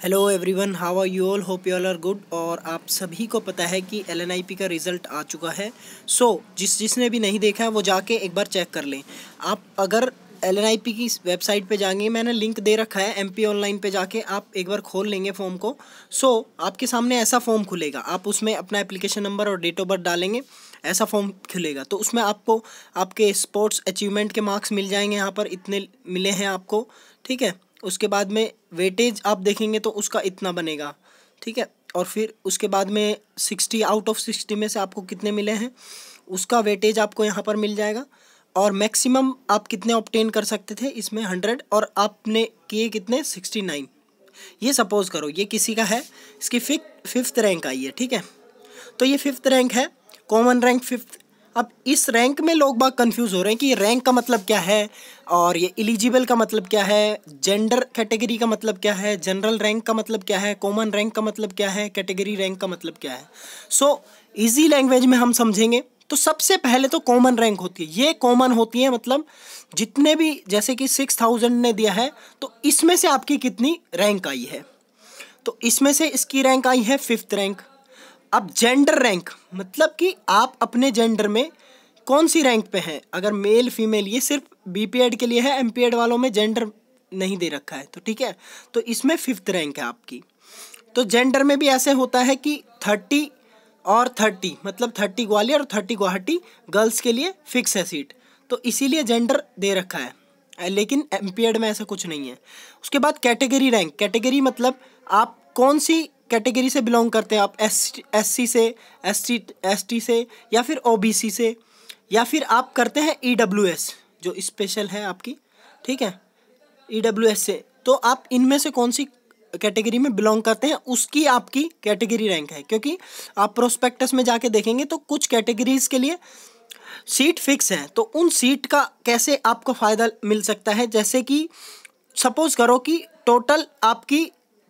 Hello everyone, how are you all? Hope you all are good. और आप सभी को पता है कि एलएनआईपी का रिज़ल्ट आ चुका है। जिसने भी नहीं देखा है वो जाके एक बार चेक कर लें। आप अगर एलएनआईपी की वेबसाइट पे जाएंगे, मैंने लिंक दे रखा है एमपी ऑनलाइन पे, जाके आप एक बार खोल लेंगे फॉर्म को। आपके सामने ऐसा फॉर्म खुलेगा, आप उसमें अपना एप्लीकेशन नंबर और डेट ऑफ बर्थ डालेंगे, ऐसा फॉर्म खुलेगा। तो उसमें आपको आपके स्पोर्ट्स अचीवमेंट के मार्क्स मिल जाएंगे, यहाँ पर इतने मिले हैं आपको, ठीक है। उसके बाद में वेटेज आप देखेंगे तो उसका इतना बनेगा, ठीक है। और फिर उसके बाद में 60 आउट ऑफ 60 में से आपको कितने मिले हैं उसका वेटेज आपको यहाँ पर मिल जाएगा। और मैक्सिमम आप कितने ऑब्टेन कर सकते थे इसमें 100, और आपने किए कितने 69। ये सपोज करो ये किसी का है, इसकी फिफ्थ रैंक आई है, ठीक है। तो ये फिफ्थ रैंक है, कॉमन रैंक फिफ्थ। अब इस रैंक में लोग बाग कंफ्यूज हो रहे हैं कि ये रैंक का मतलब क्या है, और ये एलिजिबल का मतलब क्या है, जेंडर कैटेगरी का मतलब क्या है, जनरल रैंक का मतलब क्या है, कॉमन रैंक का मतलब क्या है, कैटेगरी रैंक का मतलब क्या है। इजी लैंग्वेज में हम समझेंगे तो सबसे पहले तो कॉमन रैंक होती है। ये कॉमन होती है, मतलब जितने भी, जैसे कि 6000 ने दिया है तो इसमें से आपकी कितनी रैंक आई है, तो इसमें से इसकी रैंक आई है फिफ्थ रैंक। अब जेंडर रैंक मतलब कि आप अपने जेंडर में कौन सी रैंक पे हैं, अगर मेल फीमेल, ये सिर्फ बीपीएड के लिए है, एमपीएड वालों में जेंडर नहीं दे रखा है, तो ठीक है। तो इसमें फिफ्थ रैंक है आपकी। तो जेंडर में भी ऐसे होता है कि 30 और 30, मतलब 30 ग्वालियर और 30 गुवाहाटी गर्ल्स के लिए फिक्स है सीट, तो इसीलिए जेंडर दे रखा है, लेकिन एमपीएड में ऐसा कुछ नहीं है। उसके बाद कैटेगरी रैंक, कैटेगरी मतलब आप कौन सी कैटेगरी से बिलोंग करते हैं, आप एससी से, एसटी से, या फिर ओबीसी से, या फिर आप करते हैं ईडब्ल्यूएस जो स्पेशल है आपकी, ठीक है, ईडब्ल्यूएस से। तो आप इनमें से कौन सी कैटेगरी में बिलोंग करते हैं उसकी आपकी कैटेगरी रैंक है, क्योंकि आप प्रोस्पेक्टस में जाके देखेंगे तो कुछ कैटेगरीज के लिए सीट फिक्स है। तो उन सीट का कैसे आपको फ़ायदा मिल सकता है, जैसे कि सपोज करो कि टोटल आपकी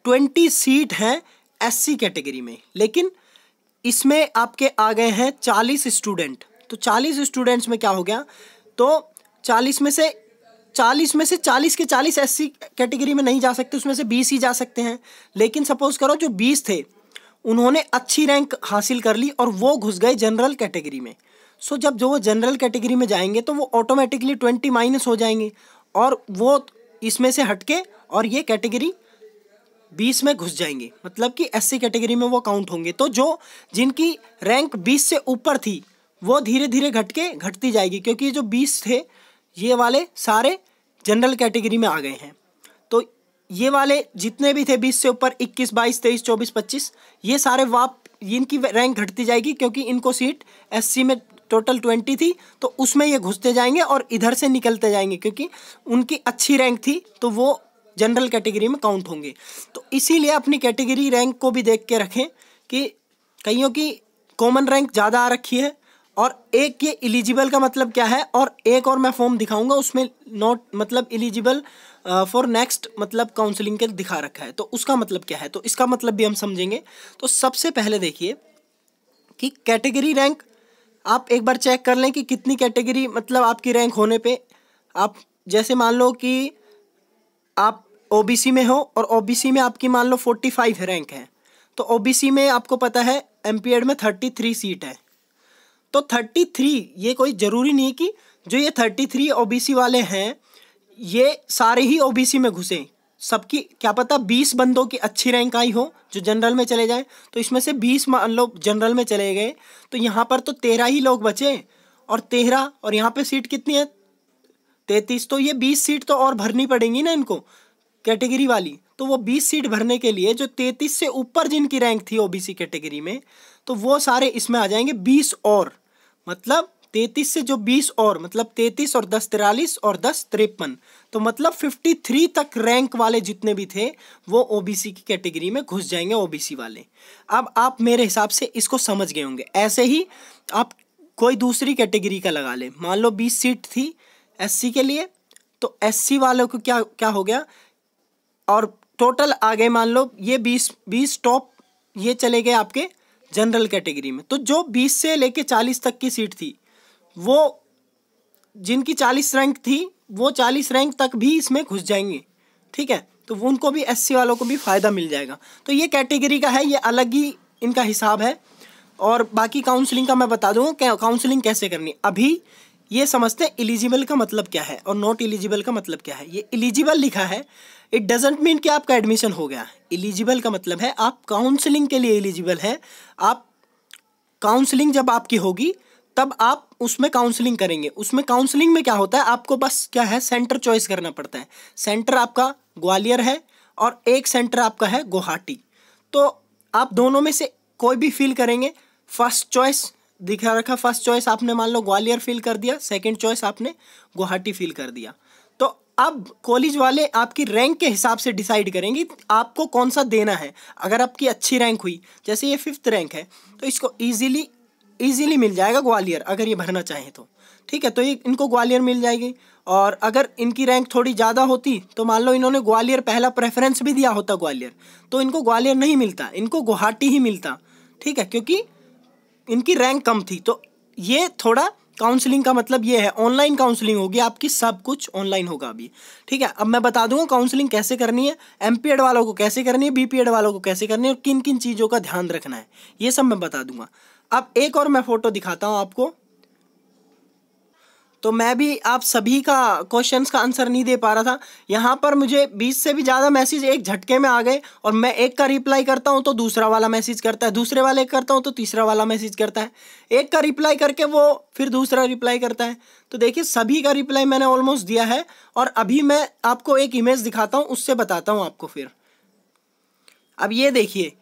20 सीट हैं एससी कैटेगरी में, लेकिन इसमें आपके आ गए हैं 40 स्टूडेंट। तो 40 स्टूडेंट्स में क्या हो गया, तो 40 में से 40 के 40 एससी कैटेगरी में नहीं जा सकते, उसमें से 20 ही जा सकते हैं। लेकिन सपोज करो जो 20 थे उन्होंने अच्छी रैंक हासिल कर ली और वो घुस गए जनरल कैटेगरी में। जब जो वो जनरल कैटेगरी में जाएंगे तो वो ऑटोमेटिकली 20 माइनस हो जाएंगे, और वो इसमें से हटके और ये कैटेगरी 20 में घुस जाएंगे, मतलब कि एससी कैटेगरी में वो काउंट होंगे। तो जिनकी रैंक 20 से ऊपर थी वो धीरे धीरे घटती जाएगी, क्योंकि जो 20 थे ये वाले सारे जनरल कैटेगरी में आ गए हैं। तो ये वाले जितने भी थे 20 से ऊपर, 21, 22, 23, 24, 25, ये सारे इनकी रैंक घटती जाएगी, क्योंकि इनको सीट एससी में टोटल 20 थी, तो उसमें ये घुसते जाएंगे और इधर से निकलते जाएंगे, क्योंकि उनकी अच्छी रैंक थी तो वो जनरल कैटेगरी में काउंट होंगे। तो इसीलिए अपनी कैटेगरी रैंक को भी देख के रखें कि कईयों की कॉमन रैंक ज़्यादा आ रखी है, और एक ये एलिजिबल का मतलब क्या है, और एक और मैं फॉर्म दिखाऊंगा उसमें नॉट मतलब एलिजिबल फॉर नेक्स्ट मतलब काउंसलिंग के दिखा रखा है, तो उसका मतलब क्या है, तो इसका मतलब भी हम समझेंगे। तो सबसे पहले देखिए कि कैटेगरी रैंक आप एक बार चेक कर लें कि कितनी कैटेगरी मतलब आपकी रैंक होने पे, आप जैसे मान लो कि आप ओबीसी में हो और ओबीसी में आपकी मान लो 45 रैंक है, तो ओबीसी में आपको पता है एमपीएड में 33 सीट है। तो 33, ये कोई ज़रूरी नहीं कि जो ये 33 ओबीसी वाले हैं ये सारे ही ओबीसी में घुसे, सबकी क्या पता 20 बंदों की अच्छी रैंक आई हो जो जनरल में चले जाए, तो इसमें से 20 मान लो जनरल में चले गए, तो यहाँ पर तो 13 ही लोग बचे, और 13, और यहाँ पे सीट कितनी है 33, तो ये 20 सीट तो और भरनी पड़ेंगी ना इनको कैटेगरी वाली। तो वो 20 सीट भरने के लिए जो 33 से ऊपर जिनकी रैंक थी ओबीसी कैटेगरी में, तो वो सारे इसमें आ जाएंगे 20 और, मतलब 33 से जो 20 और, मतलब 33 और 10 43 और 10 53, तो मतलब 53 तक रैंक वाले जितने भी थे वो ओबीसी की कैटेगरी में घुस जाएंगे, ओबीसी वाले। अब आप मेरे हिसाब से इसको समझ गए होंगे। ऐसे ही आप कोई दूसरी कैटेगरी का लगा लें, मान लो 20 सीट थी एससी के लिए, तो एससी वालों को क्या हो गया, और टोटल आ गए मान लो ये 20 टॉप ये चले गए आपके जनरल कैटेगरी में। तो जो 20 से लेके 40 तक की सीट थी, वो जिनकी 40 रैंक थी वो 40 रैंक तक भी इसमें घुस जाएंगे, ठीक है। तो वो उनको भी SC वालों को भी फ़ायदा मिल जाएगा। तो ये कैटेगरी का है, ये अलग ही इनका हिसाब है। और बाकी काउंसलिंग का मैं बता दूँगा काउंसलिंग कैसे करनी। अभी ये समझते हैं एलिजिबल का मतलब क्या है और नॉट एलिजिबल का मतलब क्या है। ये एलिजिबल लिखा है, इट डजेंट मीन कि आपका एडमिशन हो गया। एलिजिबल का मतलब है आप काउंसलिंग के लिए एलिजिबल है। आप काउंसलिंग जब आपकी होगी तब आप उसमें काउंसलिंग करेंगे। उसमें काउंसलिंग में क्या होता है, आपको बस क्या है, सेंटर चॉइस करना पड़ता है। सेंटर आपका ग्वालियर है और एक सेंटर आपका है गुवाहाटी। तो आप दोनों में से कोई भी फिल करेंगे। फर्स्ट चॉइस दिखा रखा, फर्स्ट चॉइस आपने मान लो ग्वालियर फिल कर दिया, सेकंड चॉइस आपने गुवाहाटी फिल कर दिया। तो अब कॉलेज वाले आपकी रैंक के हिसाब से डिसाइड करेंगे आपको कौन सा देना है। अगर आपकी अच्छी रैंक हुई, जैसे ये 5th रैंक है, तो इसको ईजिली मिल जाएगा ग्वालियर, अगर ये भरना चाहें तो। ठीक है, तो ये इनको ग्वालियर मिल जाएगी। और अगर इनकी रैंक थोड़ी ज़्यादा होती तो मान लो इन्होंने ग्वालियर पहला प्रेफरेंस भी दिया होता ग्वालियर, तो इनको ग्वालियर नहीं मिलता, इनको गुवाहाटी ही मिलता। ठीक है, क्योंकि इनकी रैंक कम थी। तो ये थोड़ा काउंसलिंग का मतलब ये है, ऑनलाइन काउंसलिंग होगी आपकी, सब कुछ ऑनलाइन होगा अभी। ठीक है, अब मैं बता दूंगा काउंसलिंग कैसे करनी है, MPED वालों को कैसे करनी है, BPED वालों को कैसे करनी है और किन किन चीज़ों का ध्यान रखना है, ये सब मैं बता दूंगा। अब एक और मैं फोटो दिखाता हूँ आपको। तो मैं भी आप सभी का क्वेश्चंस का आंसर नहीं दे पा रहा था। यहाँ पर मुझे 20 से भी ज़्यादा मैसेज एक झटके में आ गए और मैं एक का रिप्लाई करता हूँ तो दूसरा वाला मैसेज करता है, दूसरे वाले करता हूँ तो तीसरा वाला मैसेज करता है, एक का रिप्लाई करके वो फिर दूसरा रिप्लाई करता है। तो देखिए सभी का रिप्लाई मैंने ऑलमोस्ट दिया है। और अभी मैं आपको एक इमेज दिखाता हूँ, उससे बताता हूँ आपको फिर। अब ये देखिए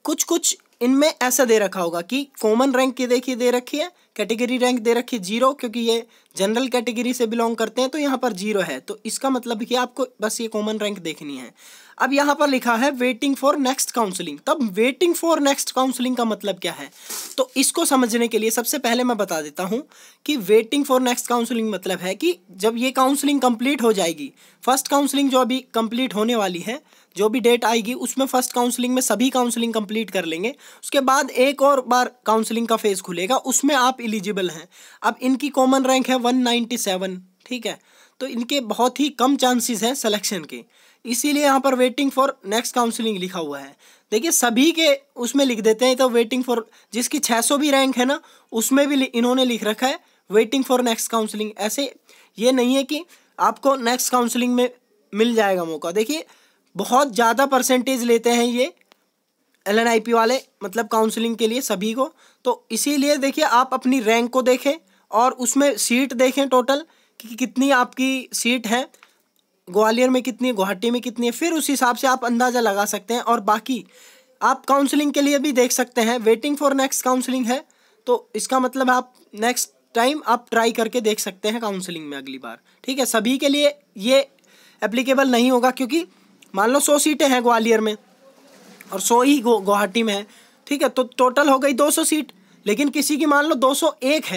कुछ इनमें ऐसा दे रखा होगा कि कॉमन रैंक की देखिए दे रखी है, कैटेगरी रैंक दे रखी है 0, क्योंकि ये जनरल कैटेगरी से बिलोंग करते हैं तो यहाँ पर 0 है। तो इसका मतलब कि आपको बस ये कॉमन रैंक देखनी है। अब यहाँ पर लिखा है वेटिंग फॉर नेक्स्ट काउंसलिंग। तब वेटिंग फॉर नेक्स्ट काउंसलिंग का मतलब क्या है, तो इसको समझने के लिए सबसे पहले मैं बता देता हूँ कि वेटिंग फॉर नेक्स्ट काउंसलिंग मतलब है कि जब ये काउंसलिंग कंप्लीट हो जाएगी, फर्स्ट काउंसलिंग जो अभी कंप्लीट होने वाली है, जो भी डेट आएगी उसमें फर्स्ट काउंसलिंग में सभी काउंसलिंग कंप्लीट कर लेंगे, उसके बाद एक और बार काउंसलिंग का फेज़ खुलेगा, उसमें आप एलिजिबल हैं। अब इनकी कॉमन रैंक है 197। ठीक है, तो इनके बहुत ही कम चांसेस हैं सिलेक्शन के, इसीलिए यहाँ पर वेटिंग फॉर नेक्स्ट काउंसलिंग लिखा हुआ है। देखिए सभी के उसमें लिख देते हैं, तो वेटिंग फॉर जिसकी 600 भी रैंक है ना, उसमें भी इन्होंने लिख रखा है वेटिंग फॉर नेक्स्ट काउंसलिंग। ऐसे ये नहीं है कि आपको नेक्स्ट काउंसलिंग में मिल जाएगा मौका। देखिए बहुत ज़्यादा परसेंटेज लेते हैं ये LNIP वाले, मतलब काउंसलिंग के लिए सभी को। तो इसीलिए देखिए आप अपनी रैंक को देखें और उसमें सीट देखें टोटल कि कितनी आपकी सीट है, ग्वालियर में कितनी है, गुवाहाटी में कितनी है, फिर उस हिसाब से आप अंदाज़ा लगा सकते हैं। और बाकी आप काउंसलिंग के लिए भी देख सकते हैं, वेटिंग फॉर नेक्स्ट काउंसलिंग है तो इसका मतलब आप नेक्स्ट टाइम आप ट्राई करके देख सकते हैं काउंसलिंग में अगली बार। ठीक है, सभी के लिए ये एप्लीकेबल नहीं होगा, क्योंकि मान लो 100 सीटें हैं ग्वालियर में और 100 ही गुवाहाटी में है। ठीक है, तो टोटल हो गई 200 सीट, लेकिन किसी की मान लो 201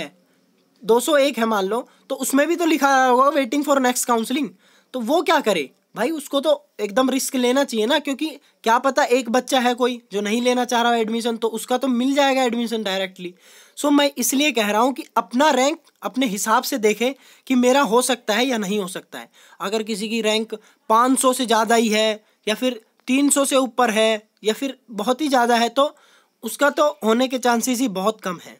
है मान लो, तो उसमें भी तो लिखा होगा वेटिंग फॉर नेक्स्ट काउंसलिंग। तो वो क्या करे भाई, उसको तो एकदम रिस्क लेना चाहिए ना, क्योंकि क्या पता एक बच्चा है कोई जो नहीं लेना चाह रहा है एडमिशन, तो उसका तो मिल जाएगा एडमिशन डायरेक्टली। सो मैं इसलिए कह रहा हूँ कि अपना रैंक अपने हिसाब से देखें कि मेरा हो सकता है या नहीं हो सकता है। अगर किसी की रैंक 500 से ज़्यादा ही है या फिर 300 से ऊपर है या फिर बहुत ही ज़्यादा है, तो उसका तो होने के चांसेस ही बहुत कम है।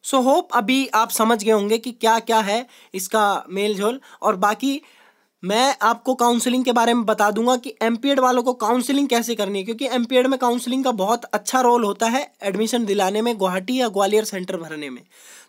सो होप अभी आप समझ गए होंगे कि क्या क्या है इसका मेल जोल। और बाकी मैं आपको काउंसलिंग के बारे में बता दूंगा कि MPED वालों को काउंसलिंग कैसे करनी है, क्योंकि MPED में काउंसलिंग का बहुत अच्छा रोल होता है एडमिशन दिलाने में, गुवाहाटी या ग्वालियर सेंटर भरने में।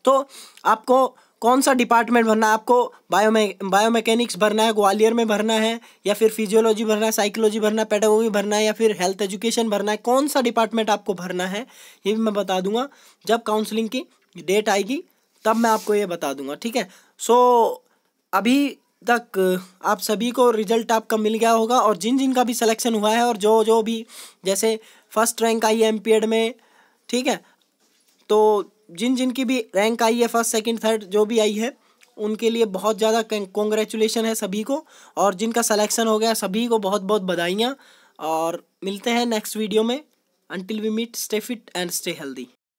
तो आपको कौन सा डिपार्टमेंट भरना है, आपको बायोमैकेनिक्स भरना है, ग्वालियर में भरना है, या फिर फिजियोलॉजी भरना है, साइकोलॉजी भरना है, पेडागोगी भरना है, या फिर हेल्थ एजुकेशन भरना है, कौन सा डिपार्टमेंट आपको भरना है ये भी मैं बता दूंगा। जब काउंसलिंग की डेट आएगी तब मैं आपको ये बता दूंगा। ठीक है, सो अभी तक आप सभी को रिजल्ट आपका मिल गया होगा, और जिन जिन का भी सिलेक्शन हुआ है और जो जो भी जैसे फर्स्ट रैंक आई है MPED में, ठीक है, तो जिन जिन की भी रैंक आई है फर्स्ट सेकंड थर्ड जो भी आई है, उनके लिए बहुत ज़्यादा कॉन्ग्रेचुलेशन है सभी को, और जिनका सिलेक्शन हो गया सभी को बहुत बहुत बधाइयाँ। और मिलते हैं नेक्स्ट वीडियो में। Until we meet, stay fit and stay healthy.